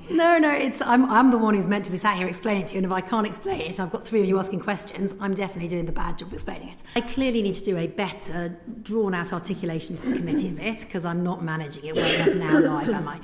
No, I'm the one who's meant to be sat here explaining it to you, and if I can't explain it, I've got three of you asking questions, I'm definitely doing the bad job of explaining it. I clearly need to do a better, drawn-out articulation to the committee of it, because I'm not managing it well enough now live, am I?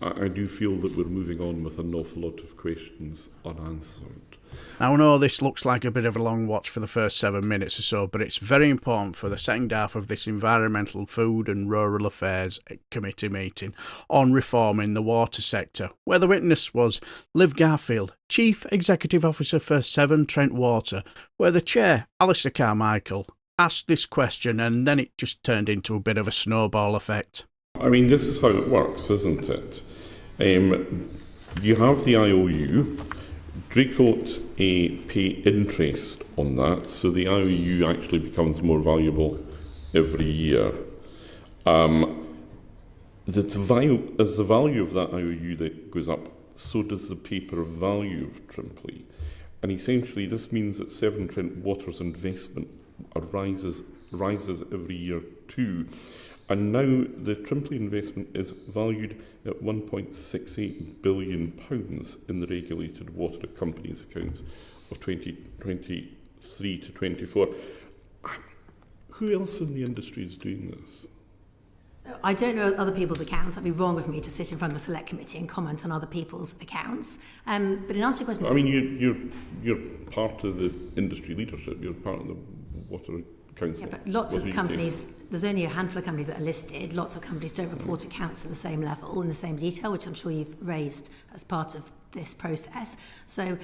I do feel that we're moving on with an awful lot of questions unanswered. I know this looks like a bit of a long watch for the first 7 minutes or so, but it's very important for the second half of this Environmental, Food and Rural Affairs Committee meeting on reforming the water sector, where the witness was Liv Garfield, Chief Executive Officer for Severn Trent Water, where the chair, Alistair Carmichael, asked this question and then it just turned into a bit of a snowball effect. I mean, this is how it works, isn't it? You have the IOU. Draycote pay interest on that, so the IOU actually becomes more valuable every year. As the value of that IOU that goes up, so does the paper value of Trimpley. And essentially this means that Severn Trent Water's investment rises every year too. And now the Trimpley investment is valued at £1.68 billion in the regulated water companies accounts of 2023 to 24. Who else in the industry is doing this? I don't know other people's accounts. That'd be wrong of me to sit in front of a select committee and comment on other people's accounts. But in answer to your question... I mean, you're part of the industry leadership. You're part of the water council. Yeah, but lots of companies... There's only a handful of companies that are listed. Lots of companies don't report accounts at the same level, in the same detail, which I'm sure you've raised as part of this process. So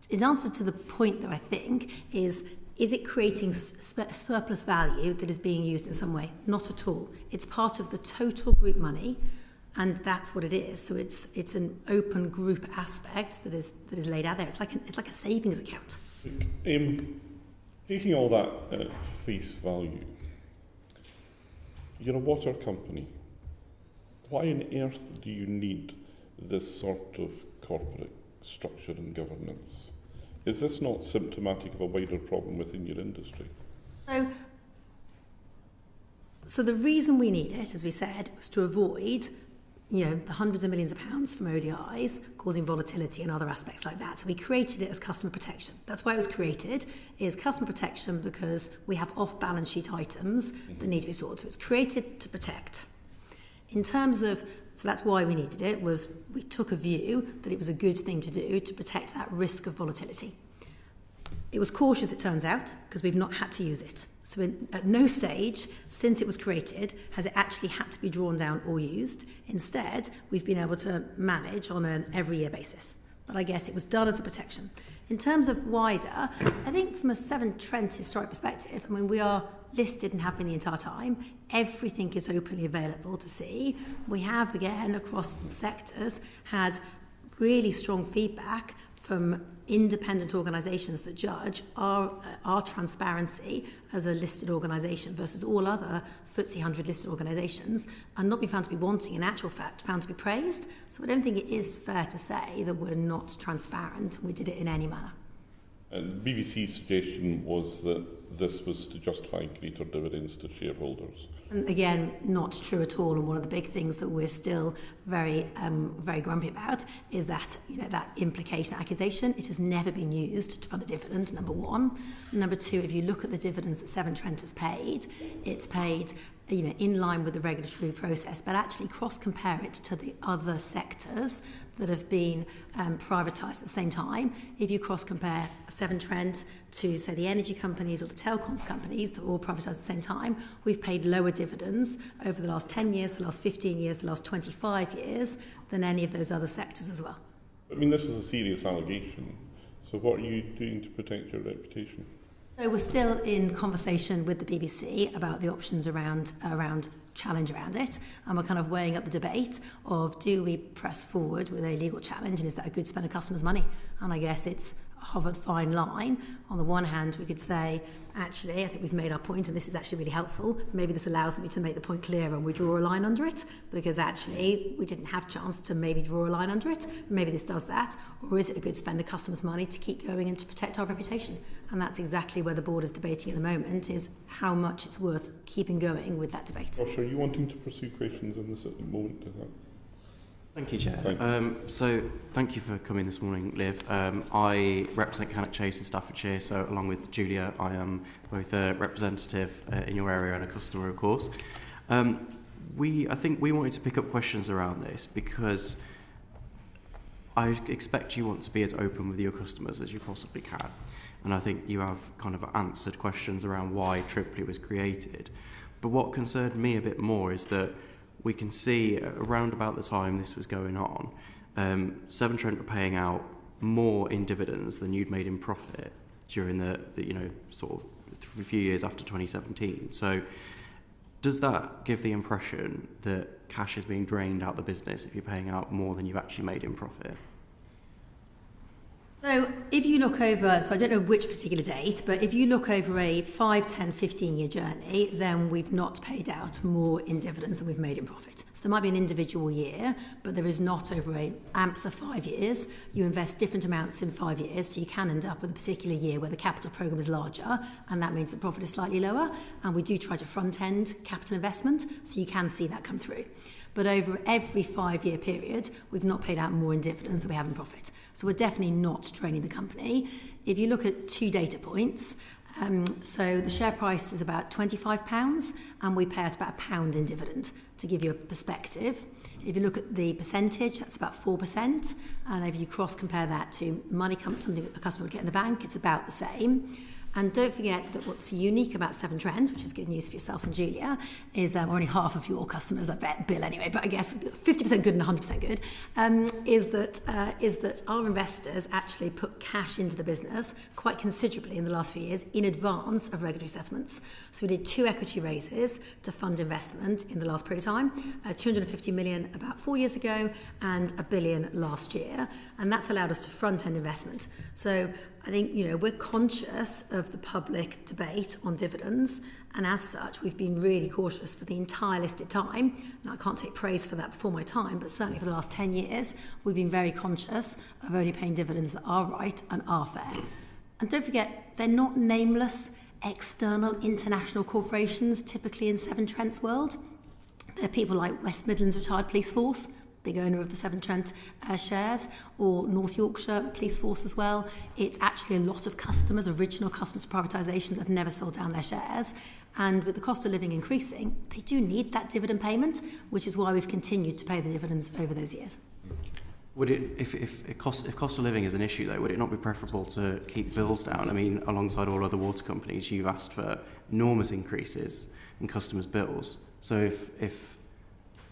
in answer to the point, though, I think, is it creating surplus value that is being used in some way? Not at all. It's part of the total group money, and that's what it is. So it's an open group aspect that is laid out there. It's like a savings account. Taking all that at face value, you're a water company. Why on earth do you need this sort of corporate structure and governance? Is this not symptomatic of a wider problem within your industry? So the reason we need it, as we said, was to avoid, the hundreds of millions of pounds from ODIs causing volatility and other aspects like that. So we created it as customer protection. That's why it was created, is customer protection, because we have off-balance sheet items that need to be sorted. So it's created to protect. In terms of, so that's why we needed it, was we took a view that it was a good thing to do to protect that risk of volatility. It was cautious, it turns out, because we've not had to use it. So at no stage since it was created has it actually had to be drawn down or used. Instead, we've been able to manage on an every year basis. But I guess it was done as a protection. In terms of wider, I think from a Severn Trent historic perspective, I mean, we are listed and have been the entire time. Everything is openly available to see. We have, again, across sectors, had really strong feedback from independent organisations that judge our transparency as a listed organisation versus all other FTSE 100 listed organisations, and not be found to be wanting, in actual fact, found to be praised. So I don't think it is fair to say that we're not transparent. We did it in any manner. And BBC's suggestion was that this was to justify greater dividends to shareholders. And again, not true at all. And one of the big things that we're still very grumpy about is that, that implication, accusation. It has never been used to fund a dividend, number one. Number two, if you look at the dividends that Severn Trent has paid, it's paid in line with the regulatory process, but actually cross-compare it to the other sectors that have been privatised at the same time. If you cross-compare Severn Trent to, say, the energy companies or the telecoms companies that were all privatised at the same time, we've paid lower dividends over the last 10 years, the last 15 years, the last 25 years than any of those other sectors as well. I mean, this is a serious allegation. So what are you doing to protect your reputation? So we're still in conversation with the BBC about the options around challenge around it, and we're kind of weighing up the debate of, do we press forward with a legal challenge, and is that a good spend of customers' money? And I guess it's a hovered fine line. On the one hand, we could say, actually, I think we've made our point, and this is actually really helpful. Maybe this allows me to make the point clearer and we draw a line under it, because actually we didn't have a chance to maybe draw a line under it. Maybe this does that. Or is it a good spend of customers' money to keep going and to protect our reputation? And that's exactly where the board is debating at the moment, is how much it's worth keeping going with that debate. Josh, are you wanting to pursue questions on this at the moment? Is that... Thank you, Chair. So thank you for coming this morning, Liv. I represent Cannock Chase in Staffordshire, so along with Julia, I am both a representative in your area and a customer, of course. I think we wanted to pick up questions around this because I expect you want to be as open with your customers as you possibly can. And I think you have kind of answered questions around why Trimpley was created. But what concerned me a bit more is that we can see around about the time this was going on, Severn Trent were paying out more in dividends than you'd made in profit during the sort of a few years after 2017. So does that give the impression that cash is being drained out the business if you're paying out more than you've actually made in profit? So if you look over, so I don't know which particular date, but if you look over a 5, 10, 15-year journey, then we've not paid out more in dividends than we've made in profit. So there might be an individual year, but there is not over a AMPS of 5 years. You invest different amounts in 5 years, so you can end up with a particular year where the capital programme is larger, and that means the profit is slightly lower. And we do try to front-end capital investment, so you can see that come through. But over every 5-year period, we've not paid out more in dividends than we have in profit. So we're definitely not draining the company. If you look at 2 data points, so the share price is about £25 and we pay out about £1 in dividend, to give you a perspective. If you look at the percentage, that's about 4%. And if you cross-compare that to money something a customer would get in the bank, it's about the same. And don't forget that what's unique about Severn Trent, which is good news for yourself and Julia, is only half of your customers, I bet, Bill anyway, but I guess 50% good and 100% good, is that our investors actually put cash into the business quite considerably in the last few years in advance of regulatory settlements. So we did 2 equity raises to fund investment in the last period of time, 250 million about 4 years ago and £1 billion last year, and that's allowed us to front-end investment. So I think, we're conscious of the public debate on dividends, and as such, we've been really cautious for the entire listed time. Now, I can't take praise for that before my time, but certainly for the last 10 years, we've been very conscious of only paying dividends that are right and are fair. And don't forget, they're not nameless external international corporations, typically in Severn Trent's world. They're people like West Midlands Retired Police Force, big owner of the Severn Trent shares, or North Yorkshire Police Force as well. It's actually a lot of customers, original customers of privatisation that have never sold down their shares. And with the cost of living increasing, they do need that dividend payment, which is why we've continued to pay the dividends over those years. Would it, if cost of living is an issue though, would it not be preferable to keep bills down? I mean, alongside all other water companies, you've asked for enormous increases in customers' bills. So if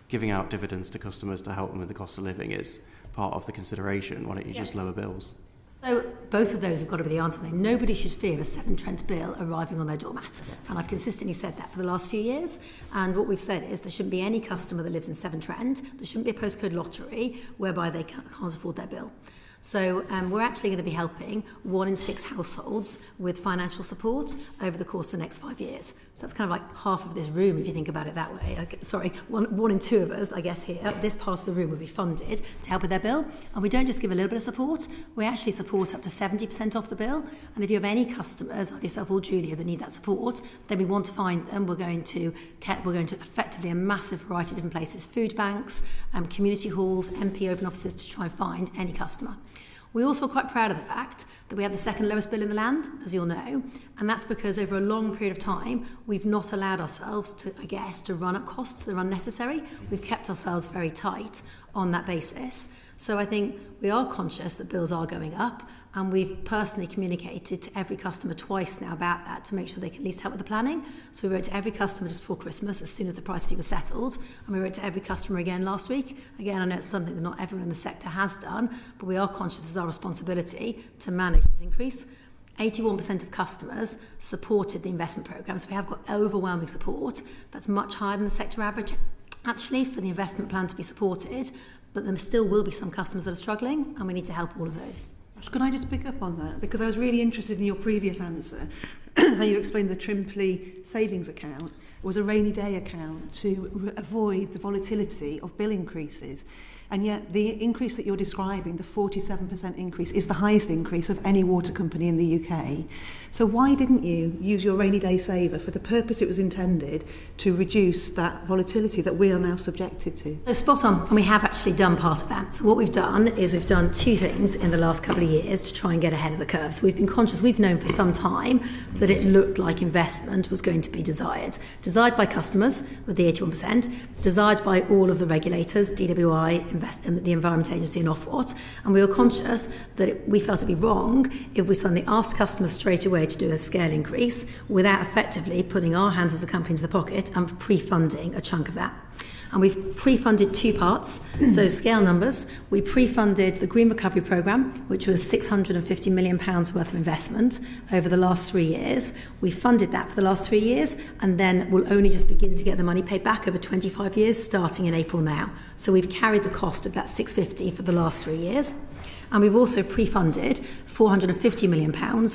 giving out dividends to customers to help them with the cost of living is part of the consideration, why don't you just lower bills? So both of those have got to be the answer. Nobody should fear a Severn Trent bill arriving on their doormat. And I've consistently said that for the last few years. And what we've said is there shouldn't be any customer that lives in Severn Trent. There shouldn't be a postcode lottery whereby they can't afford their bill. So we're actually going to be helping 1 in 6 households with financial support over the course of the next 5 years. So that's kind of like half of this room, if you think about it that way. One in 2 of us, I guess, here, this part of the room will be funded to help with their bill. And we don't just give a little bit of support, we actually support up to 70% off the bill. And if you have any customers, like yourself or Julia, that need that support, then we want to find them. We're going to effectively a massive variety of different places, food banks, community halls, MP open offices, to try and find any customer. We also are quite proud of the fact that we have the second lowest bill in the land, as you'll know, and that's because over a long period of time, we've not allowed ourselves to run up costs that are unnecessary. We've kept ourselves very tight on that basis. So I think we are conscious that bills are going up, and we've personally communicated to every customer twice now about that to make sure they can at least help with the planning. So we wrote to every customer just before Christmas as soon as the price fee was settled, and we wrote to every customer again last week. Again, I know it's something that not everyone in the sector has done, but we are conscious it's our responsibility to manage this increase. 81% of customers supported the investment programme, so we have got overwhelming support. That's much higher than the sector average, actually, for the investment plan to be supported, but there still will be some customers that are struggling, and we need to help all of those. Can I just pick up on that? Because I was really interested in your previous answer, how you explained the Trimpley savings account was a rainy day account to avoid the volatility of bill increases. And yet the increase that you're describing, the 47% increase, is the highest increase of any water company in the UK. So why didn't you use your rainy day saver for the purpose it was intended, to reduce that volatility that we are now subjected to? So spot on, and we have actually done part of that. So what we've done is we've done two things in the last couple of years to try and get ahead of the curve. So we've been conscious, we've known for some time that it looked like investment was going to be desired by customers with the 81%, desired by all of the regulators, DWI, the Environment Agency and Ofwat, and we were conscious that we felt it'd be wrong if we suddenly asked customers straight away to do a scale increase without effectively putting our hands as a company into the pocket and pre-funding a chunk of that. And we've pre-funded two parts, so scale numbers. We pre-funded the Green Recovery Programme, which was £650 million worth of investment over the last 3 years. We funded that for the last 3 years, and then we'll only just begin to get the money paid back over 25 years, starting in April now. So we've carried the cost of that £650 for the last 3 years. And we've also pre-funded £450 million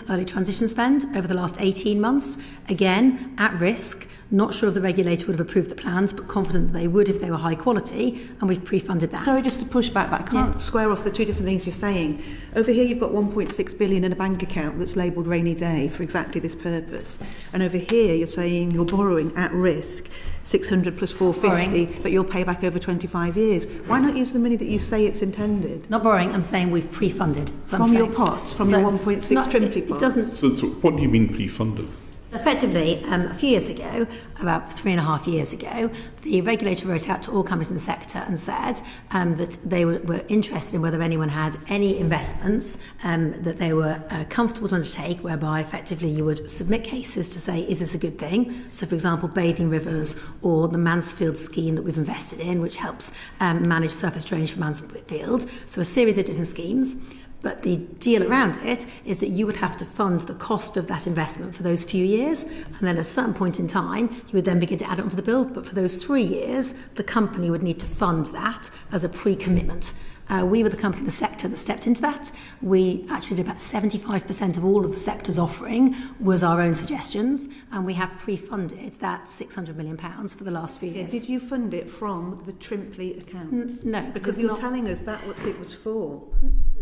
early transition spend over the last 18 months. Again, at risk, not sure if the regulator would have approved the plans, but confident that they would if they were high quality, and we've pre-funded that. Sorry, just to push back, but I can't square off the two different things you're saying. Over here you've got 1.6 billion in a bank account that's labelled rainy day for exactly this purpose. And over here you're saying you're borrowing at risk 600 plus 450 that you'll pay back over 25 years. Why not use the money that you say it's intended? Not borrowing, I'm saying we've pre-funded. From your pot, from your 1.6 Trimpley pot? It doesn't. So what do you mean pre-funded? Effectively, a few years ago, about 3.5 years ago, the regulator wrote out to all companies in the sector and said that they were interested in whether anyone had any investments that they were comfortable to undertake, whereby effectively you would submit cases to say, is this a good thing? So, for example, bathing rivers or the Mansfield scheme that we've invested in, which helps manage surface drainage for Mansfield. So a series of different schemes. But the deal around it is that you would have to fund the cost of that investment for those few years, and then at a certain point in time, you would then begin to add it onto the bill. But for those 3 years, the company would need to fund that as a pre-commitment. We were the company in the sector that stepped into that. We actually did about 75% of all of the sector's offering was our own suggestions, and we have pre-funded that £600 million for the last few years. Did you fund it from the Trimpley account? No. Because you're telling us that's what it was for.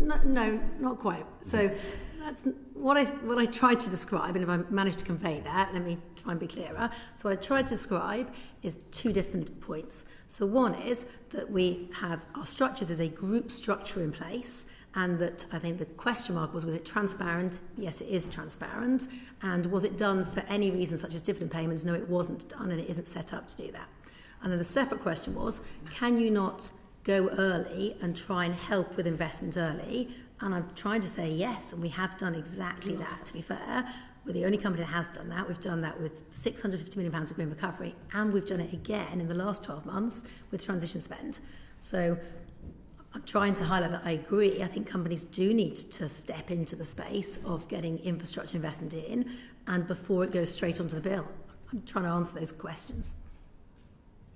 No, not quite. So that's what I tried to describe, and if I managed to convey that, let me try and be clearer. So what I tried to describe is two different points. So one is that we have our structures as a group structure in place, and that I think the question mark was it transparent? Yes, it is transparent. And was it done for any reason such as dividend payments? No, it wasn't done, and it isn't set up to do that. And then the separate question was, can you not go early and try and help with investment early? And I'm trying to say yes, and we have done exactly that, to be fair. We're the only company that has done that. We've done that with £650 million of Green Recovery, and we've done it again in the last 12 months with transition spend. So I'm trying to highlight that I agree. I think companies do need to step into the space of getting infrastructure investment in, and before it goes straight onto the bill. I'm trying to answer those questions.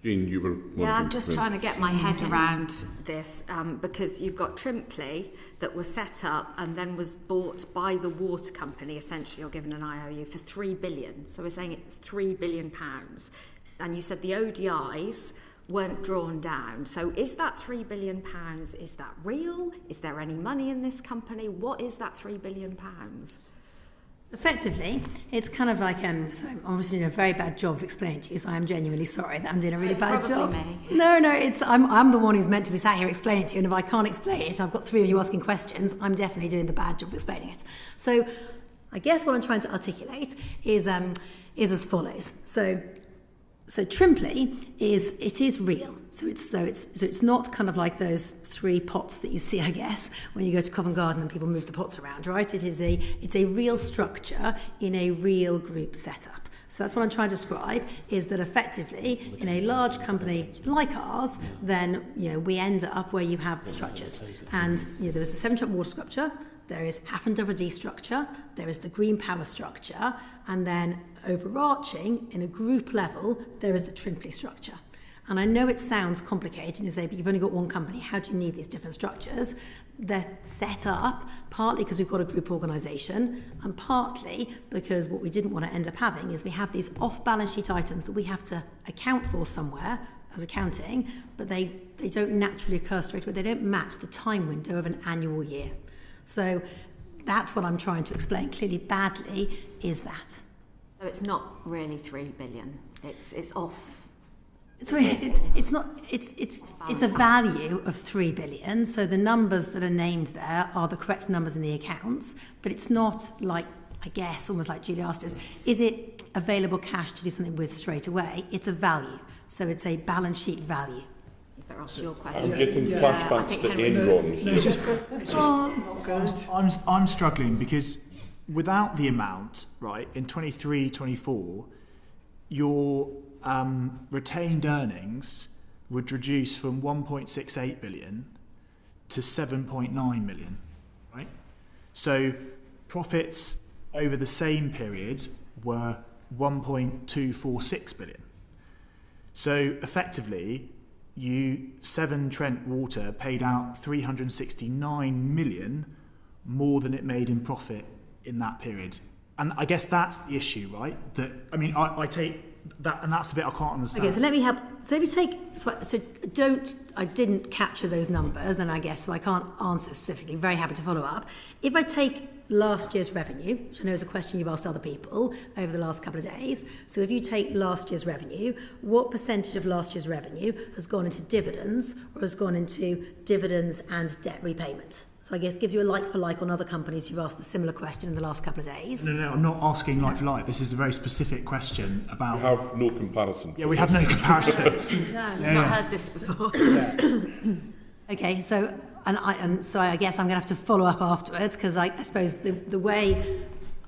Jane, you were... Yeah, I'm just trying to get my head around this because you've got Trimpley that was set up and then was bought by the water company, essentially, or given an IOU for £3 billion. So we're saying it's £3 billion. And you said the ODIs weren't drawn down. So is that £3 billion? Is that real? Is there any money in this company? What is that £3 billion? Effectively, it's kind of like, so I'm obviously doing a very bad job of explaining to you, so I'm genuinely sorry that I'm doing a really bad job. Me. No, I'm the one who's meant to be sat here explaining it to you, and if I can't explain it, I've got three of you asking questions, I'm definitely doing the bad job of explaining it. So I guess what I'm trying to articulate is as follows. So Trimpley is real. So it's not kind of like those three pots that you see, I guess, when you go to Covent Garden and people move the pots around, right? It's a real structure in a real group setup. So that's what I'm trying to describe, is that effectively in a large company like ours, then we end up where you have structures. And there is the Severn Trent Water structure, there is Hafren Dyfrdwy structure, there is the Green Power structure, and then overarching in a group level, there is the Trimpley structure. And I know it sounds complicated, and you say, but you've only got one company, how do you need these different structures? They're set up partly because we've got a group organisation, and partly because what we didn't want to end up having is we have these off-balance sheet items that we have to account for somewhere, as accounting, but they don't naturally occur straight away. They don't match the time window of an annual year. So that's what I'm trying to explain clearly badly, is that. So it's not really 3 billion. It's off. It's a value of 3 billion. So the numbers that are named there are the correct numbers in the accounts, but it's not like, I guess, almost like Julie asked us, is it available cash to do something with straight away? It's a value. So it's a balance sheet value. You better ask your question. I'm getting flashbacks to Enron. I'm struggling because without the amount, right, in 23-24, your retained earnings would reduce from 1.68 billion to 7.9 million, right? So profits over the same period were 1.246 billion. So effectively, Severn Trent Water paid out 369 million more than it made in profit in that period. And I guess that's the issue, right? That, I mean, I take that, and that's the bit I can't understand. Okay, so let me help. So let me take. I didn't capture those numbers, and I guess so I can't answer specifically. Very happy to follow up. If I take last year's revenue, which I know is a question you've asked other people over the last couple of days. So if you take last year's revenue, what percentage of last year's revenue has gone into dividends or has gone into dividends and debt repayment? So I guess gives you a like for like on other companies who've asked the similar question in the last couple of days. No, I'm not asking like for like. This is a very specific question about. We have no comparison. Yeah, we have no comparison. No, I've not heard this before. Okay, so I guess I'm going to have to follow up afterwards, because I suppose the way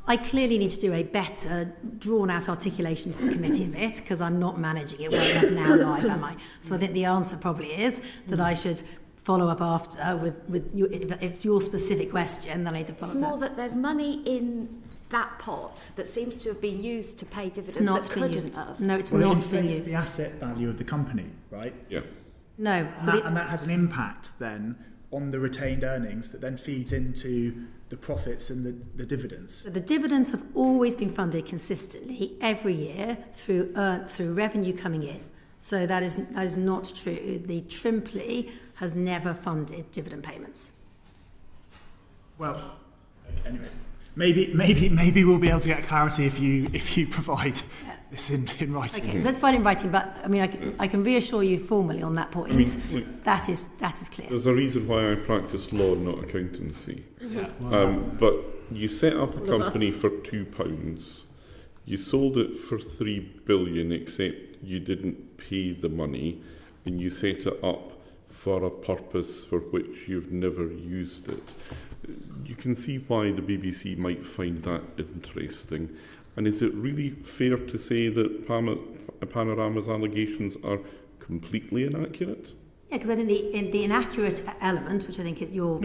I clearly need to do a better drawn out articulation to the committee of it, because I'm not managing it well enough now live, am I? So I think the answer probably is that I should follow up after with you. If it's your specific question, then I need to follow up. It's more that there's money in that pot that seems to have been used to pay dividends that couldn't have. No, it's not being used. It's the asset value of the company, right? Yeah. No. And that has an impact then on the retained earnings that then feeds into the profits and the dividends. So the dividends have always been funded consistently every year through revenue coming in. So that is not true. The Trimpley has never funded dividend payments. Well, anyway, maybe we'll be able to get clarity if you provide this in writing. Okay, so let's find it in writing. But I mean, I can reassure you formally on that point. I mean, look, that is clear. There's a reason why I practice law and not accountancy. Yeah. But you set up a company for £2. You sold it for 3 billion, except you didn't pay the money, and you set it up for a purpose for which you've never used it. You can see why the BBC might find that interesting. And is it really fair to say that Panorama's allegations are completely inaccurate? Yeah, because I think the inaccurate element, which I think you're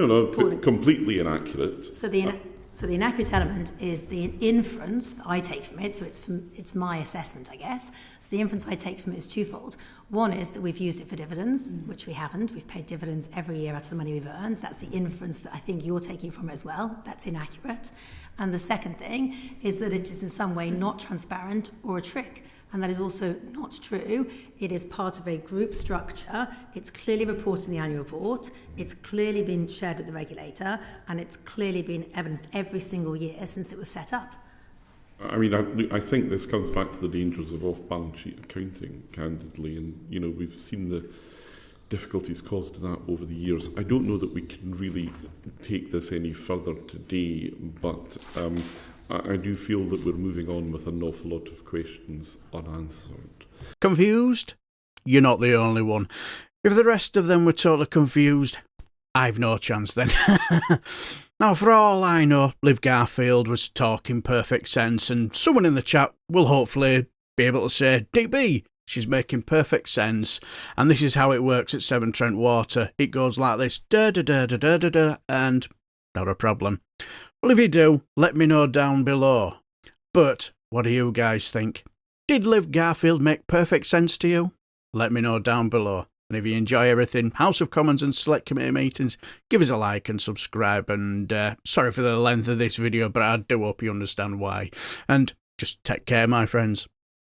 completely inaccurate. So the inaccurate element is the inference that I take from it. So it's my assessment, I guess. So the inference I take from it is twofold. One is that we've used it for dividends, which we haven't. We've paid dividends every year out of the money we've earned. That's the inference that I think you're taking from it as well. That's inaccurate. And the second thing is that it is in some way not transparent or a trick. And that is also not true. It is part of a group structure. It's clearly reported in the annual report. It's clearly been shared with the regulator, and it's clearly been evidenced every single year since it was set up. I mean, I think this comes back to the dangers of off-balance sheet accounting, candidly, and we've seen the difficulties caused to that over the years. I don't know that we can really take this any further today, but I do feel that we're moving on with an awful lot of questions unanswered. Confused? You're not the only one. If the rest of them were totally confused, I've no chance then. Now, for all I know, Liv Garfield was talking perfect sense, and someone in the chat will hopefully be able to say, DB, she's making perfect sense, and this is how it works at Severn Trent Water. It goes like this, da-da-da-da-da-da-da, and not a problem. Well, if you do, let me know down below. But what do you guys think? Did Liv Garfield make perfect sense to you? Let me know down below. And if you enjoy everything, House of Commons and Select Committee meetings, give us a like and subscribe. And sorry for the length of this video, but I do hope you understand why. And just take care, my friends.